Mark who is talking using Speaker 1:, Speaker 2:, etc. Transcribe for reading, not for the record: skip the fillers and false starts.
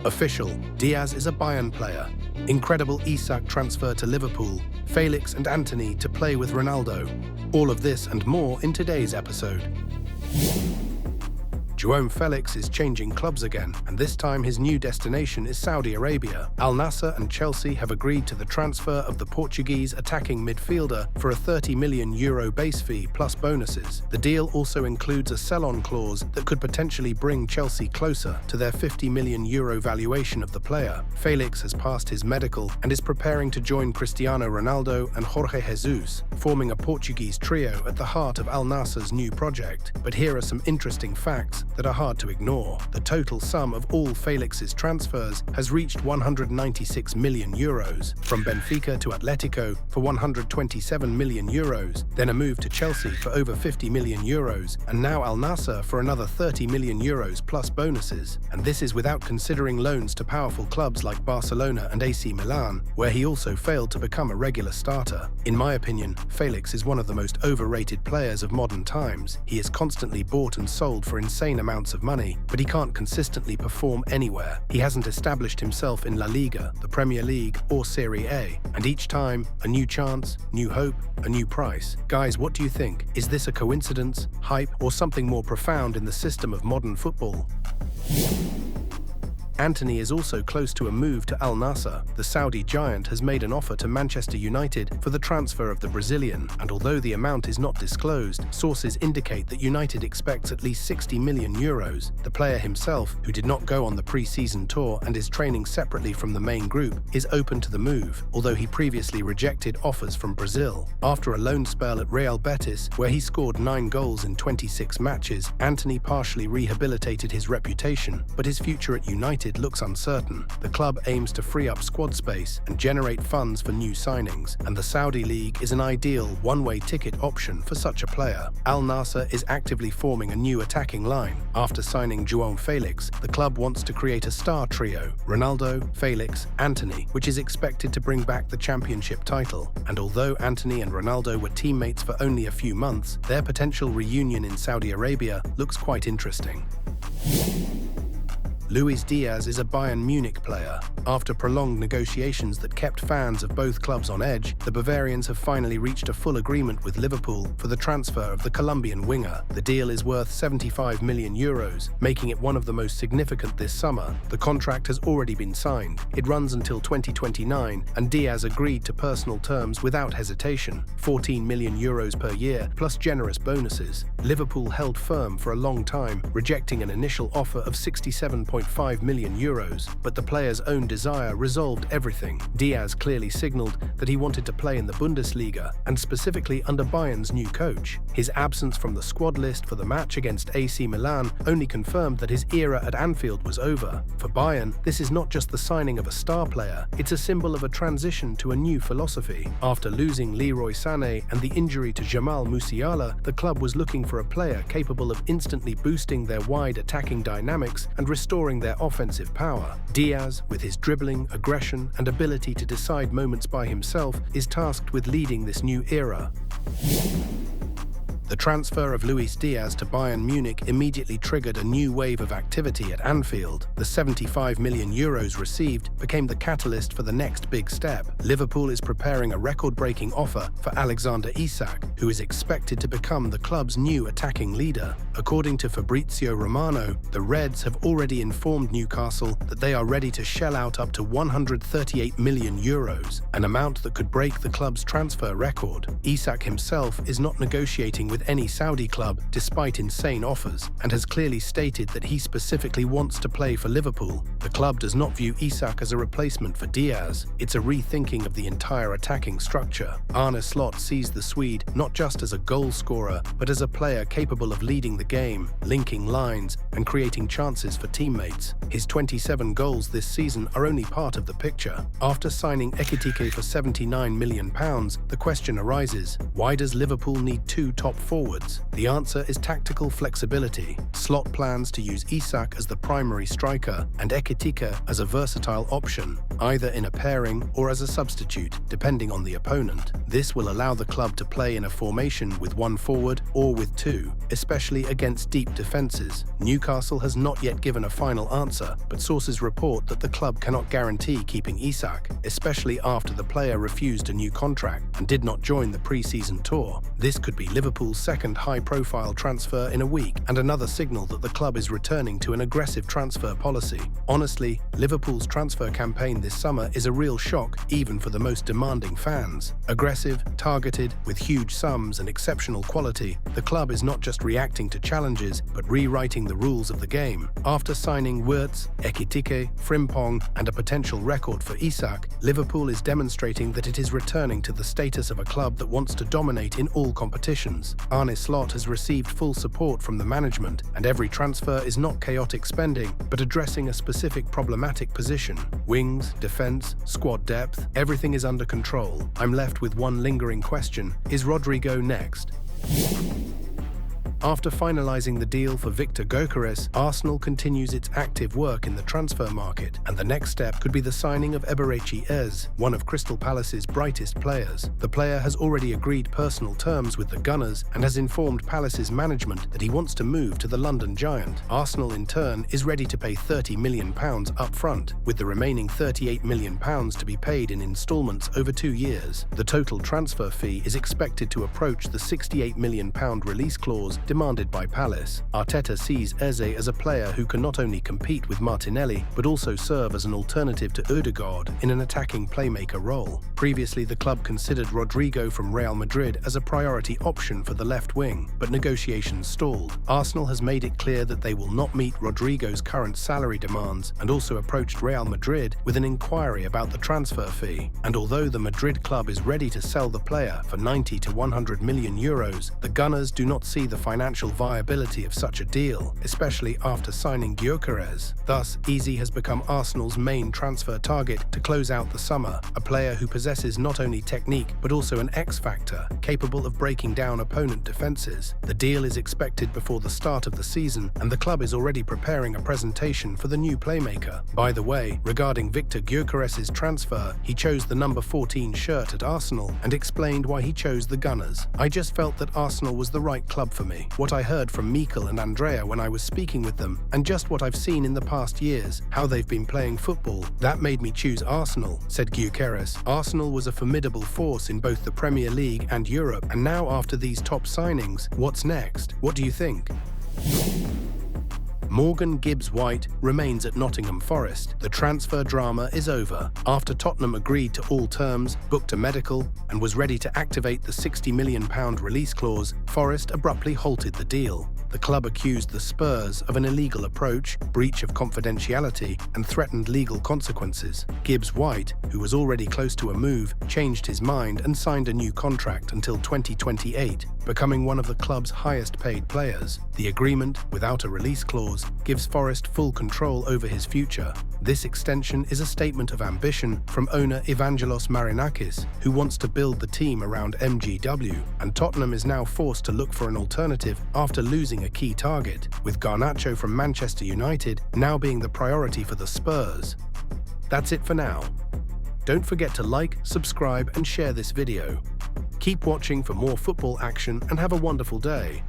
Speaker 1: Official, Diaz is a Bayern player. Incredible Isak transfer to Liverpool. Félix and Antony to play with Ronaldo. All of this and more in today's episode. Felix is changing clubs again, and this time his new destination is Saudi Arabia. Al-Nassr and Chelsea have agreed to the transfer of the Portuguese attacking midfielder for a €30 million base fee plus bonuses. The deal also includes a sell-on clause that could potentially bring Chelsea closer to their €50 million valuation of the player. Felix has passed his medical and is preparing to join Cristiano Ronaldo and Jorge Jesus, forming a Portuguese trio at the heart of Al-Nassr's new project. But here are some interesting facts that are hard to ignore. The total sum of all Felix's transfers has reached €196 million, from Benfica to Atletico for €127 million, then a move to Chelsea for over €50 million, and now Al-Nassr for another €30 million plus bonuses. And this is without considering loans to powerful clubs like Barcelona and AC Milan, where he also failed to become a regular starter. In my opinion, Felix is one of the most overrated players of modern times. He is constantly bought and sold for insane amounts of money, but he can't consistently perform anywhere. He hasn't established himself in La Liga, the Premier League, or Serie A. And each time, a new chance, new hope, a new price. Guys, what do you think? Is this a coincidence, hype, or something more profound in the system of modern football? Antony is also close to a move to Al-Nassr. The Saudi giant has made an offer to Manchester United for the transfer of the Brazilian, and although the amount is not disclosed, sources indicate that United expects at least €60 million. The player himself, who did not go on the pre-season tour and is training separately from the main group, is open to the move, although he previously rejected offers from Brazil. After a loan spell at Real Betis, where he scored 9 goals in 26 matches, Antony partially rehabilitated his reputation, but his future at United looks uncertain. The club aims to free up squad space and generate funds for new signings, and the Saudi League is an ideal one-way ticket option for such a player. Al-Nassr is actively forming a new attacking line. After signing Felix, the club wants to create a star trio: Ronaldo, Felix, Antony, which is expected to bring back the championship title. And although Antony and Ronaldo were teammates for only a few months, their potential reunion in Saudi Arabia looks quite interesting. Díaz is a Bayern Munich player. After prolonged negotiations that kept fans of both clubs on edge, the Bavarians have finally reached a full agreement with Liverpool for the transfer of the Colombian winger. The deal is worth €75 million, making it one of the most significant this summer. The contract has already been signed. It runs until 2029, and Diaz agreed to personal terms without hesitation: €14 million per year, plus generous bonuses. Liverpool held firm for a long time, rejecting an initial offer of €67.5 million, but the player's own desire resolved everything. Diaz clearly signaled that he wanted to play in the Bundesliga, and specifically under Bayern's new coach. His absence from the squad list for the match against AC Milan only confirmed that his era at Anfield was over. For Bayern, this is not just the signing of a star player, it's a symbol of a transition to a new philosophy. After losing Leroy Sané and the injury to Jamal Musiala, the club was looking for a player capable of instantly boosting their wide attacking dynamics and restoring their offensive power. Diaz, with his dribbling, aggression, and ability to decide moments by himself, is tasked with leading this new era. The transfer of Díaz to Bayern Munich immediately triggered a new wave of activity at Anfield. The €75 million received became the catalyst for the next big step. Liverpool is preparing a record-breaking offer for Alexander Isak, who is expected to become the club's new attacking leader. According to Fabrizio Romano, the Reds have already informed Newcastle that they are ready to shell out up to €138 million, an amount that could break the club's transfer record. Isak himself is not negotiating with any Saudi club despite insane offers, and has clearly stated that he specifically wants to play for Liverpool. The club does not view Isak as a replacement for Diaz. It's a rethinking of the entire attacking structure. Arne Slot sees the Swede not just as a goal scorer, but as a player capable of leading the game, linking lines, and creating chances for teammates. His 27 goals this season are only part of the picture. After signing Eberechi Eze for £79 million, the question arises: why does Liverpool need two top forwards? The answer is tactical flexibility. Slot plans to use Isak as the primary striker and Eberechi Eze as a versatile option, either in a pairing or as a substitute, depending on the opponent. This will allow the club to play in a formation with one forward or with two, especially against deep defences. Newcastle has not yet given a final answer, but sources report that the club cannot guarantee keeping Isak, especially after the player refused a new contract and did not join the pre-season tour. This could be Liverpool's second high-profile transfer in a week and another signal that the club is returning to an aggressive transfer policy. Honestly, Liverpool's transfer campaign this summer is a real shock even for the most demanding fans. Aggressive, targeted, with huge sums and exceptional quality, the club is not just reacting to challenges but rewriting the rules of the game. After signing Wirtz, Ekitike, Frimpong and a potential record for Isak, Liverpool is demonstrating that it is returning to the status of a club that wants to dominate in all competitions. Arne Slot has received full support from the management, and every transfer is not chaotic spending but addressing a specific problematic position. Wings, defense, squad depth, everything is under control. I'm left with one lingering question: is Rodrigo next? After finalising the deal for Victor Gyökeres, Arsenal continues its active work in the transfer market, and the next step could be the signing of Eberechi Eze, one of Crystal Palace's brightest players. The player has already agreed personal terms with the Gunners and has informed Palace's management that he wants to move to the London Giant. Arsenal, in turn, is ready to pay £30 million up front, with the remaining £38 million to be paid in instalments over 2 years. The total transfer fee is expected to approach the £68 million release clause demanded by Palace. Arteta sees Eze as a player who can not only compete with Martinelli, but also serve as an alternative to 𝗗𝗘𝗡𝗘 in an attacking playmaker role. Previously, the club considered Rodrigo from Real Madrid as a priority option for the left wing, but negotiations stalled. Arsenal has made it clear that they will not meet Rodrigo's current salary demands and also approached Real Madrid with an inquiry about the transfer fee. And although the Madrid club is ready to sell the player for 90 to 100 million euros, the Gunners do not see the financial viability of such a deal, especially after signing Gyökeres. Thus, Eze has become Arsenal's main transfer target to close out the summer, a player who possesses not only technique but also an X-factor, capable of breaking down opponent defences. The deal is expected before the start of the season, and the club is already preparing a presentation for the new playmaker. By the way, regarding Victor Gyökeres' transfer, he chose the number 14 shirt at Arsenal and explained why he chose the Gunners. "I just felt that Arsenal was the right club for me. What I heard from Mikel and Andrea when I was speaking with them, and just what I've seen in the past years, how they've been playing football, that made me choose Arsenal," said Gyökeres. Arsenal was a formidable force in both the Premier League and Europe, and now after these top signings, what's next? What do you think? Morgan Gibbs-White remains at Nottingham Forest. The transfer drama is over. After Tottenham agreed to all terms, booked a medical, and was ready to activate the £60 million release clause, Forest abruptly halted the deal. The club accused the Spurs of an illegal approach, breach of confidentiality, and threatened legal consequences. Gibbs-White, who was already close to a move, changed his mind and signed a new contract until 2028, becoming one of the club's highest-paid players. The agreement, without a release clause, gives Forest full control over his future. This extension is a statement of ambition from owner Evangelos Marinakis, who wants to build the team around MGW, and Tottenham is now forced to look for an alternative after losing a key target, with Garnacho from Manchester United now being the priority for the Spurs. That's it for now. Don't forget to like, subscribe and share this video. Keep watching for more football action and have a wonderful day.